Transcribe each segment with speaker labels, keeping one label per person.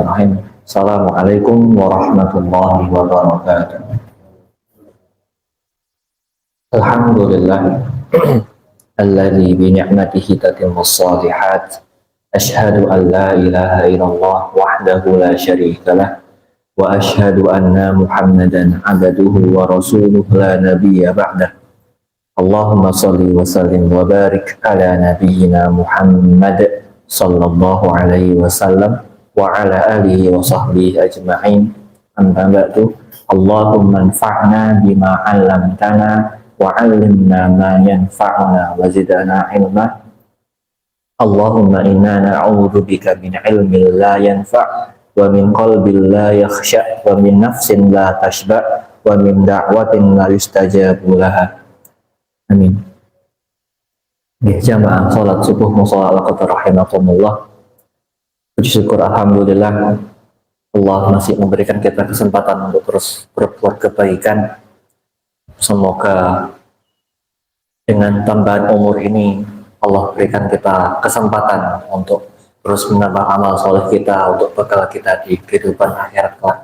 Speaker 1: Bismillahirrahmanirrahim. Assalamualaikum warahmatullahi wabarakatuh. Alhamdulillah alladzi bi ni'matihi tatimmus shalihat. Asyhadu an la ilaha illallah wahdahu la syarikalah wa asyhadu anna Muhammadan abduhu wa rasuluhu la nabiyya ba'dah. Allahumma shalli wa sallim wa barik ala nabiyyina Muhammad sallallahu alaihi wasallam wa ala alihi wa sahbihi ajma'in. Amma ba'du. Allahumma anfa'na bima 'allamtana wa 'allimna ma yanfa'una wa zidna ilma. Allahumma inna na'udzu bika min ilmin la yanfa' wa min qalbin la yakhsha' wa min nafsin la tashba' wa min da'watin la yustajabu laha. Amin. Ya jamaah salat subuh musalla al-qadar rahimakumullah. Puji syukur alhamdulillah Allah masih memberikan kita kesempatan untuk terus berbuat kebaikan. Semoga dengan tambahan umur ini Allah berikan kita kesempatan untuk terus menambah amal soleh kita untuk bekal kita di kehidupan akhirat kelak.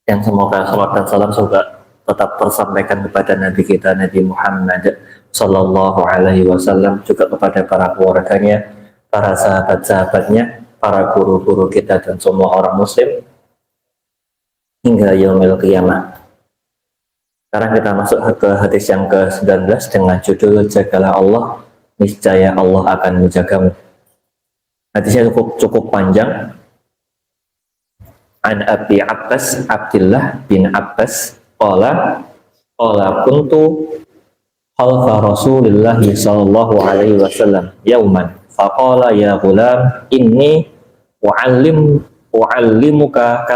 Speaker 1: Dan semoga salat dan salam juga tetap tersampaikan kepada Nabi kita Nabi Muhammad Sallallahu Alaihi Wasallam, juga kepada para keluarganya, para sahabat-sahabatnya, para guru-guru kita dan semua orang Muslim hingga yaumil qiyamah. Sekarang kita masuk ke hadis yang ke-19 dengan judul Jagalah Allah, niscaya Allah akan menjagamu. Hadisnya cukup panjang. An Abi Abbas Abdullah bin Abbas qala kuntu khalfa Rasulillah sallallahu alaihi wasallam yauman faqala ya ghulam inni u'allimuka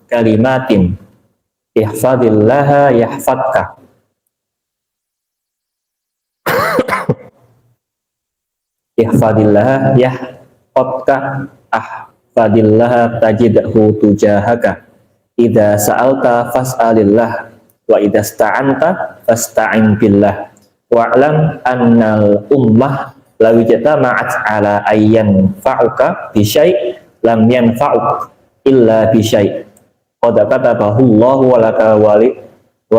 Speaker 1: kalimatin ihfadillaha yahfadka ihfadillaha yahfadka ahfadillaha tajidhu tujahaka idza sa'alta fas'alillah wa idza sta'anta fasta'in billah wa'lam annal ummah law ijtama'at 'ala ayyan fa'uka bi syai' lam yanfa'uk illa bi syai' qad katabahu Allahu wa laka wa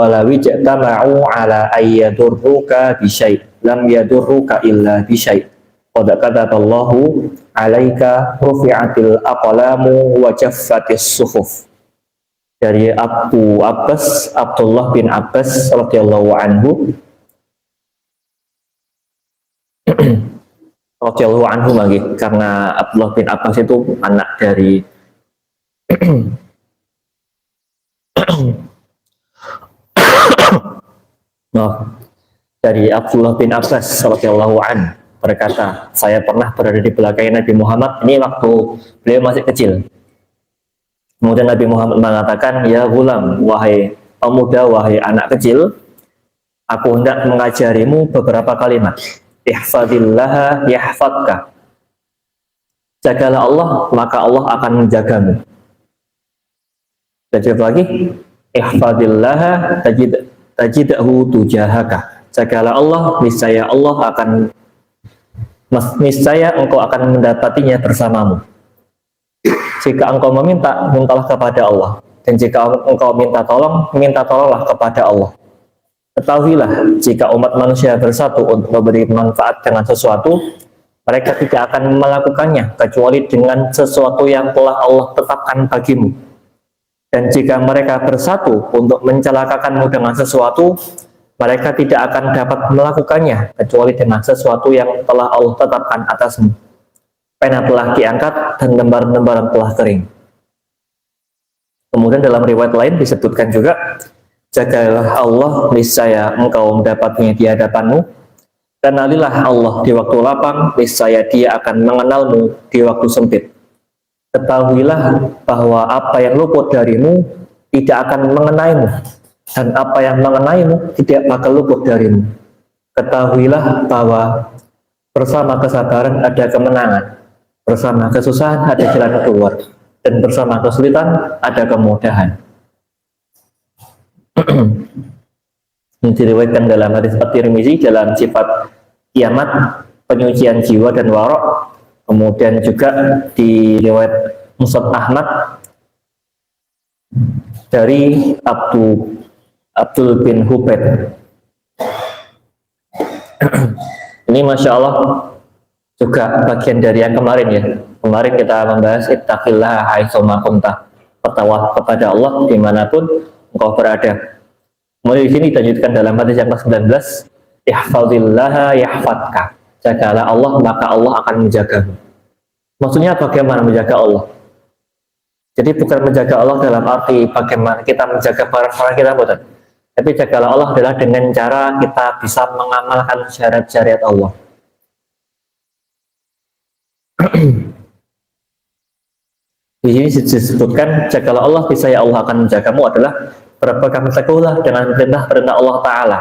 Speaker 1: law ijtama'u 'ala ayyadurruka bi syai' lam yadurruka illa bi syai' qad kataballahu 'alaika rufi'atil aqlamu wa jaffatis suhuf. Dari Abu Abbas Abdullah bin Abbas radhiyallahu anhu radhiyallahu anhu lagi, karena Abdullah bin Abbas itu anak dari dari Abdullah bin Abbas radhiyallahu anhu berkata, saya pernah berada di belakang Nabi Muhammad, ini waktu beliau masih kecil. Kemudian Nabi Muhammad mengatakan, ya gulam, wahai pemuda, wahai anak kecil, aku hendak mengajarimu beberapa kalimat. Ihfadillaha yahfadka. Jagalah Allah, maka Allah akan menjagamu. Dan juga lagi, ihfadillaha tajidhu tujahaka. Jagalah Allah, niscaya engkau akan mendapatinya bersamamu. Jika engkau meminta, mintalah kepada Allah. Dan jika engkau minta tolong, minta tolonglah kepada Allah. Ketahuilah, jika umat manusia bersatu untuk memberi manfaat dengan sesuatu, mereka tidak akan melakukannya, kecuali dengan sesuatu yang telah Allah tetapkan bagimu. Dan jika mereka bersatu untuk mencelakakanmu dengan sesuatu, mereka tidak akan dapat melakukannya, kecuali dengan sesuatu yang telah Allah tetapkan atasmu. Pena telah diangkat dan lembaran-lembaran telah kering. Kemudian dalam riwayat lain disebutkan juga, jagalah Allah, niscaya engkau mendapatnya di hadapanmu. Kenalilah Allah di waktu lapang, niscaya Dia akan mengenalmu di waktu sempit. Ketahuilah bahwa apa yang luput darimu tidak akan mengenaimu, dan apa yang mengenaimu tidak bakal luput darimu. Ketahuilah bahwa bersama kesabaran ada kemenangan, bersama kesusahan ada jalan keluar, dan bersama kesulitan ada kemudahan. Ini diriwayatkan dalam hadis At-Tirmizi dalam sifat kiamat, penyucian jiwa dan warok. Kemudian juga di riwayat Musnad Ahmad dari Abdul bin Hubaid. Ini Masya Allah juga bagian dari yang kemarin ya. Kemarin kita membahas ittaqillah haitsuma kunta. Bertawakal kepada Allah dimanapun engkau berada. Kemudian di sini dilanjutkan dalam hadis yang ke-19, ihfazillaha yahfadka. Jagalah Allah maka Allah akan menjagamu. Maksudnya bagaimana menjaga Allah? Jadi bukan menjaga Allah dalam arti bagaimana kita menjaga barang-barang kita, bukan. Tapi jagalah Allah adalah dengan cara kita bisa mengamalkan syariat-syariat Allah. Di sini disebutkan jagalah Allah, niscaya Allah akan menjagamu adalah berpegang teguhlah dengan perintah Allah Ta'ala.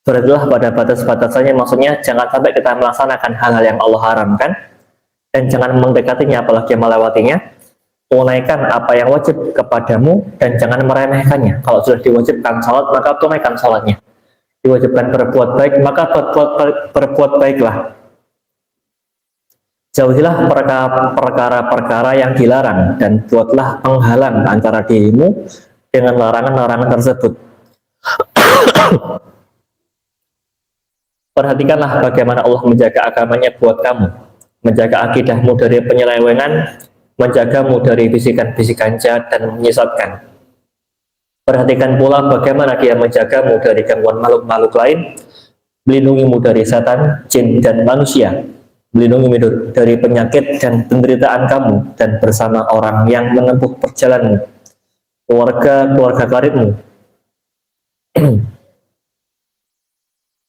Speaker 1: Beradilah pada batas-batasannya, maksudnya jangan sampai kita melaksanakan hal-hal yang Allah haramkan dan jangan mendekatinya apalagi melewatinya. Tunaikan apa yang wajib kepadamu dan jangan meremehkannya. Kalau sudah diwajibkan salat maka tunaikan salatnya. Diwajibkan berbuat baik maka berbuat baiklah. Jauhilah perkara-perkara yang dilarang dan buatlah penghalang antara dirimu dengan larangan-larangan tersebut. Perhatikanlah bagaimana Allah menjaga agamanya buat kamu, menjaga akidahmu dari penyelewengan, menjagamu dari bisikan-bisikan jahat dan menyesatkan. Perhatikan pula bagaimana Dia menjagamu dari gangguan makhluk-makhluk lain, melindungimu dari setan, jin, dan manusia, melindungimu dari penyakit dan penderitaan kamu, dan bersama orang yang menempuh perjalanan, keluarga karibmu.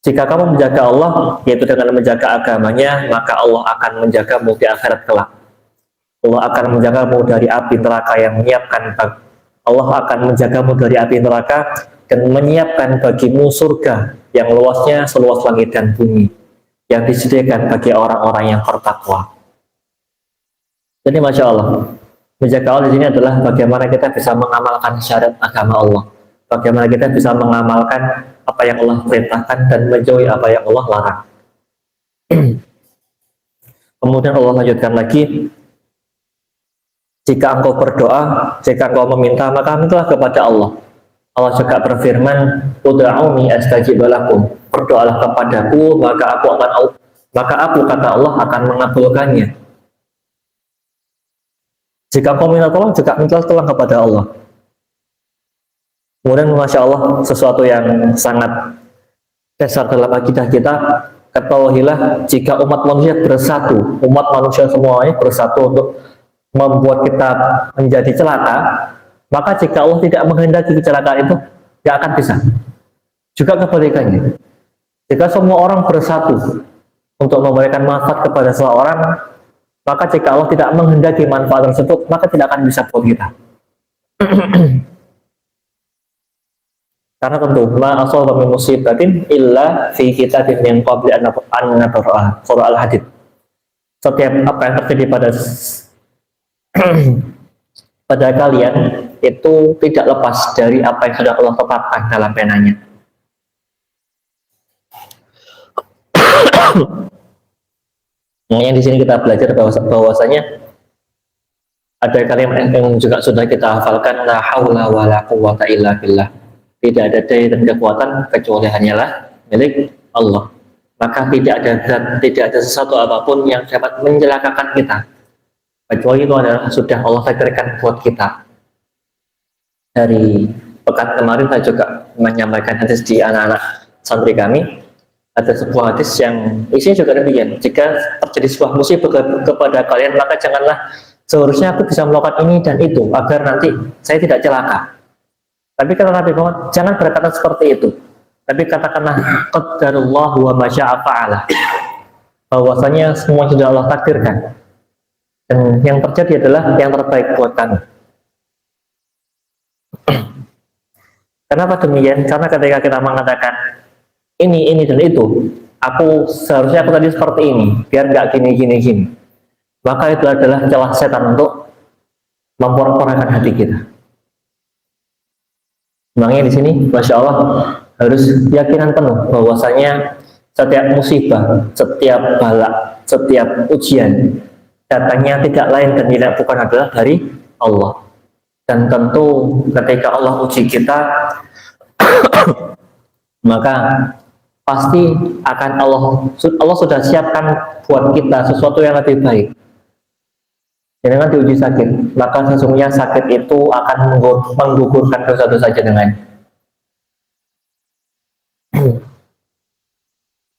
Speaker 1: Jika kamu menjaga Allah, yaitu dengan menjaga agamanya, maka Allah akan menjagamu di akhirat kelak. Allah akan menjagamu dari api neraka yang menyiapkan Allah akan menjagamu dari api neraka dan menyiapkan bagimu surga yang luasnya seluas langit dan bumi yang disediakan bagi orang-orang yang bertakwa. Jadi Masya Allah, menjaga Allah di sini adalah bagaimana kita bisa mengamalkan syariat agama Allah, bagaimana kita bisa mengamalkan apa yang Allah perintahkan dan menjauhi apa yang Allah larang. Kemudian Allah lanjutkan lagi, jika engkau berdoa, jika engkau meminta, maka mintalah kepada Allah. Allah juga berfirman, ud'auni astajib lakum. Berdoalah kepadaku, maka aku kata Allah akan mengabulkannya. Jika engkau minta tolong, juga mintalah tolong kepada Allah. Kemudian Masya Allah, sesuatu yang sangat dasar dalam akidah kita, ketahuilah jika umat manusia bersatu, umat manusia semuanya bersatu untuk membuat kita menjadi celaka, maka jika Allah tidak menghendaki kecelakaan itu, tidak akan bisa. Juga kebalikannya, jika semua orang bersatu untuk memberikan manfaat kepada seseorang, maka jika Allah tidak menghendaki manfaat tersebut, maka tidak akan bisa buat kita. Karena tentu ma asaba min musibatin illa fi kitabin min qabli an nabra'a. Surah Al-Hadid. Setiap apa yang terjadi pada kalian itu tidak lepas dari apa yang sudah Allah tetapkan dalam penanya. Yang di sini kita belajar bahwasanya ada kalimat yang juga sudah kita hafalkan, la haula wala quwwata illa billah. Tidak ada daya dan kekuatan kecuali hanyalah milik Allah. Maka tidak ada sesuatu apapun yang dapat mencelakakan kita, kecuali itu adalah sudah Allah takdirkan buat kita. Dari pekan kemarin saya juga menyampaikan hadis di anak-anak santri kami. Ada sebuah hadis yang isinya juga demikian. Jika terjadi sebuah musibah kepada kalian, maka janganlah seharusnya aku bisa melakukan ini dan itu agar nanti saya tidak celaka. Tapi kata Nabi Muhammad, jangan berkata seperti itu. Tapi katakanlah qadarullah wa ma syaa fa'ala. Bahwasanya semua sudah Allah takdirkan. Dan yang terjadi adalah yang terbaik buat kami. Kenapa demikian? Karena ketika kita mengatakan ini dan itu, seharusnya aku tadi seperti ini, biar nggak gini. Maka itu adalah celah setan untuk memporak-porandakan hati kita. Makanya di sini, Masya Allah, harus keyakinan penuh bahwasanya setiap musibah, setiap bala, setiap ujian datangnya tidak lain dan tidak bukan adalah dari Allah. Dan tentu ketika Allah uji kita, maka pasti akan Allah sudah siapkan buat kita sesuatu yang lebih baik. Dengan diuji sakit, maka sesungguhnya sakit itu akan menggugurkan dosa-dosa jenengan.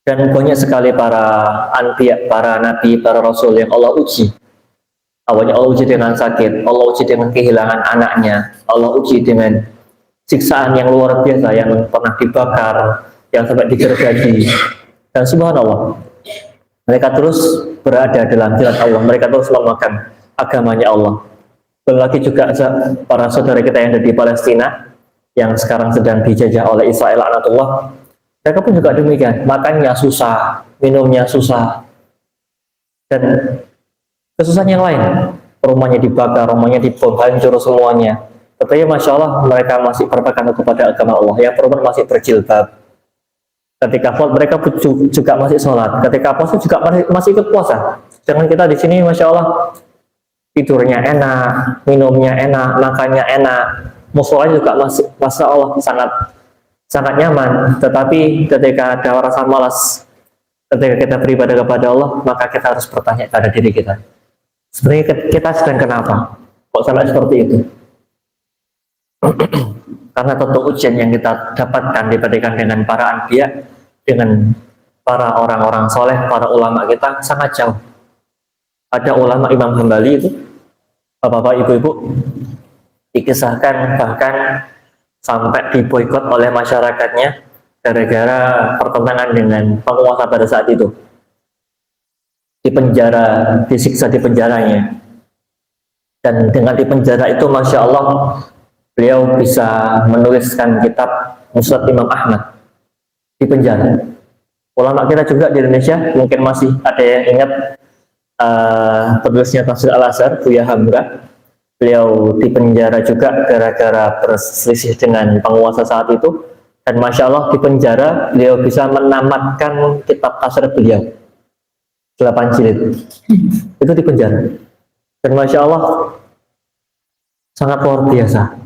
Speaker 1: Dan banyak sekali para anbiya, para nabi, para rasul yang Allah uji. Awalnya Allah uji dengan sakit, Allah uji dengan kehilangan anaknya, Allah uji dengan siksaan yang luar biasa, yang pernah dibakar, yang sampai digergaji. Dan subhanallah, mereka terus berada dalam jalan Allah, mereka terus memakan agamanya Allah. Belum lagi juga para saudara kita yang ada di Palestina, yang sekarang sedang dijajah oleh Israel laknatullah. Mereka pun juga demikian, makannya susah, minumnya susah, dan kesusahan yang lain. Rumahnya dibakar, rumahnya dibom, hancur semuanya. Tetapi Masya Allah, mereka masih berpegang kepada agama Allah. Yang perempuan masih berjilbab. Ketika mereka juga masih sholat. Ketika puasa juga masih ikut puasa. Jangan kita di sini Masya Allah, tidurnya enak, minumnya enak, makannya enak. Musholanya juga masih, Masya Allah, sangat nyaman. Tetapi ketika ada rasa malas, ketika kita beribadah kepada Allah, maka kita harus bertanya pada diri kita, sebenarnya kita sedang kenapa kok sampai seperti itu? Karena tentu ujian yang kita dapatkan dibandingkan dengan para anbiya, dengan para orang-orang soleh, para ulama kita sangat jauh. Ada ulama Imam Hambali itu, bapak-bapak, ibu-ibu, dikisahkan bahkan sampai diboikot oleh masyarakatnya gara-gara pertentangan dengan penguasa pada saat itu. Dipenjara, disiksa di penjaranya. Dan dengan di penjara itu Masya Allah, beliau bisa menuliskan kitab Musnad Imam Ahmad di penjara. Ulama kita juga di Indonesia mungkin masih ada yang ingat penulisnya Tafsir Al-Azhar, Buya Hamka. Beliau di penjara juga gara-gara berselisih dengan penguasa saat itu. Dan Masya Allah, di penjara beliau bisa menamatkan kitab tafsir beliau 8 jilid. Itu di penjara. Dan Masya Allah, sangat luar biasa.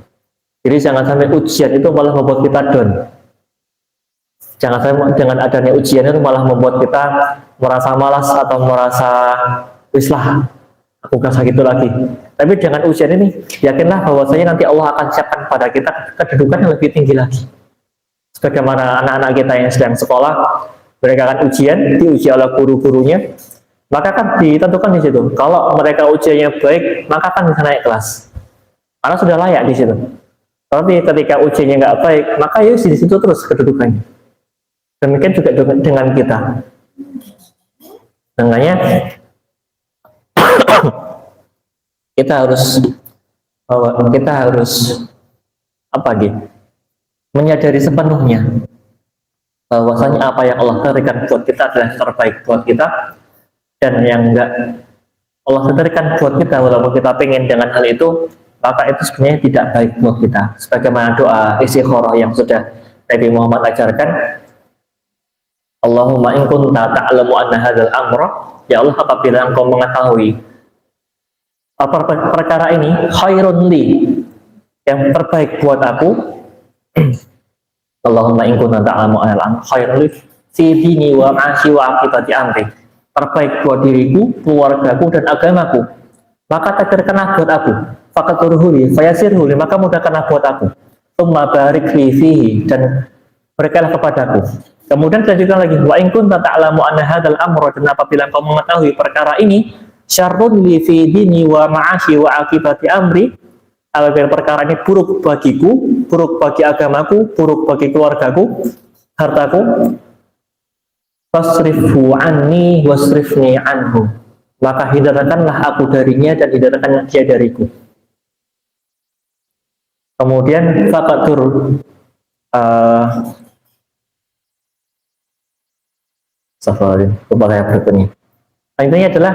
Speaker 1: Jadi jangan sampai ujian itu malah membuat kita down. Jangan sampai dengan adanya ujian itu malah membuat kita merasa malas atau merasa wislah, aku gak sakit lagi. Tapi dengan ujian ini, yakinlah bahwasanya nanti Allah akan siapkan pada kita kedudukan yang lebih tinggi lagi. Sebagaimana anak-anak kita yang sedang sekolah, mereka akan ujian, diuji oleh guru-gurunya, maka kan ditentukan di situ. Kalau mereka ujiannya baik, maka akan bisa naik kelas. Karena sudah layak di situ. Tapi ketika ujiannya nggak baik, maka ya di situ terus kedudukannya. Demikian juga dengan kita. Dengannya kita harus apa gitu? Menyadari sepenuhnya bahwasanya apa yang Allah berikan buat kita adalah terbaik buat kita, dan yang enggak Allah berikan buat kita walaupun kita pengen dengan hal itu, maka itu sebenarnya tidak baik buat kita. Sebagaimana doa istikharah yang sudah Nabi Muhammad ajarkan, Allahumma in kunta ta'lamu anna hadzal amra, ya Allah, apabila engkau mengetahui apa perkara ini khairun li, yang terbaik buat aku, Allahumma in kunta ta'lamu anna al-amra khairun li fi dini wa ma'ashi wa aqibati amri, terbaik buat diriku, keluargaku, dan agamaku, maka takdirkanlah buat aku, faqaturhu li fayasirhu li, maka mudahkanlah buat aku, tsumma barik li fihi, dan berikanlah kepadaku. Kemudian dilanjutkan lagi, wa in kunta ta'lamu anna hadzal amra, dan apabila engkau mengetahui perkara ini syarrun li fi dini wa ma'ashi wa aqibati amri, apabila perkara ini buruk bagiku, buruk bagi agamaku, buruk bagi keluargaku, hartaku, fasrifhu anni wasrifni anhu, maka hindarkanlah aku darinya dan hindarkan dia dariku. Kemudian faqatur safarin, lupa kayak berikutnya. Intinya adalah,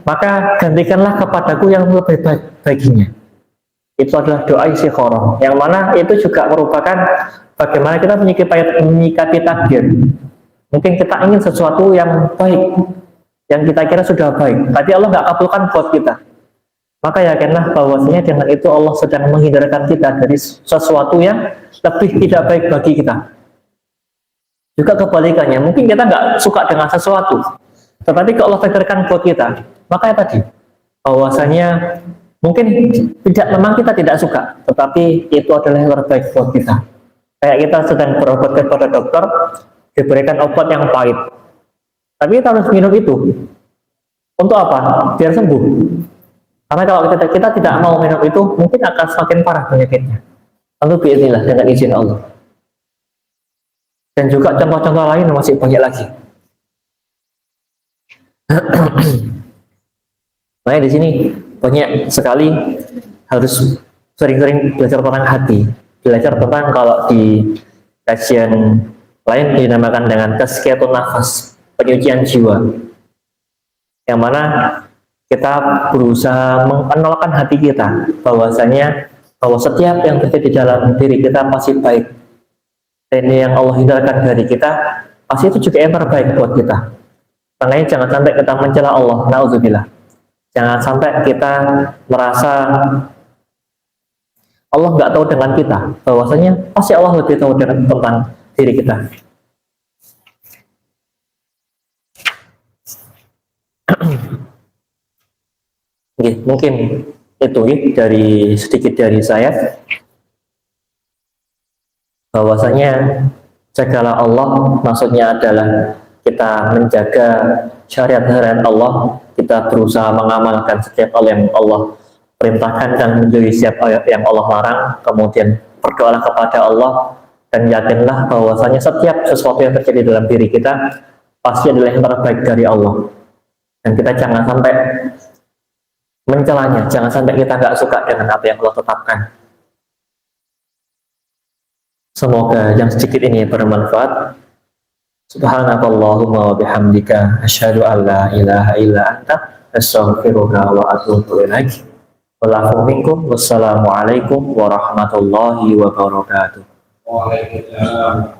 Speaker 1: maka gantikanlah kepadaku yang lebih baik baginya. Itu adalah doa istikharah, yang mana itu juga merupakan bagaimana kita menyikapi takdir. Mungkin kita ingin sesuatu yang baik, yang kita kira sudah baik, tapi Allah nggak kabulkan buat kita. Maka yakinlah bahwasanya dengan itu Allah sedang menghindarkan kita dari sesuatu yang lebih tidak baik bagi kita. Juga kebalikannya, mungkin kita nggak suka dengan sesuatu, tetapi kalau Allah takdirkan buat kita, maka ya tadi, bahwasanya mungkin memang kita tidak suka, tetapi itu adalah yang terbaik buat kita. Kayak kita sedang berobat kepada dokter, diberikan obat yang pahit, tapi kita harus minum itu. Untuk apa? Biar sembuh. Karena kalau kita tidak mau minum itu, mungkin akan semakin parah penyakitnya. Lalu biiznillah dengan izin Allah. Dan juga contoh-contoh lain masih banyak lagi. Makanya di sini banyak sekali harus sering-sering belajar tentang hati. Belajar tentang kalau di kajian lain dinamakan dengan tazkiyatun nafas, penyucian jiwa. Yang mana kita berusaha mengenalkan hati kita bahwa setiap yang terjadi di dalam diri kita pasti baik. Dan yang Allah hindarkan dari kita pasti itu juga yang terbaik buat kita. Makanya jangan sampai kita mencela Allah, na'udzubillah. Jangan sampai kita merasa Allah nggak tahu dengan kita, bahwasanya pasti Allah lebih tahu tentang diri kita. Oke, mungkin itu dari sedikit dari saya. Bahwasanya jagalah Allah, maksudnya adalah kita menjaga syariat-syariat Allah, kita berusaha mengamalkan setiap hal yang Allah perintahkan dan menjauhi setiap yang Allah larang. Kemudian berdoalah kepada Allah dan yakinlah bahwasanya setiap sesuatu yang terjadi dalam diri kita pasti adalah yang terbaik dari Allah. Dan kita jangan sampai mencelanya, jangan sampai kita nggak suka dengan apa yang Allah tetapkan. Semoga yang sedikit ini bermanfaat. Subhanakallahumma wa bihamdika asyhadu an la ilaha illa anta astaghfiruka wa atubu ilaik. Wal minkum. Wassalamualaikum warahmatullahi wabarakatuh. Waalaikumsalam.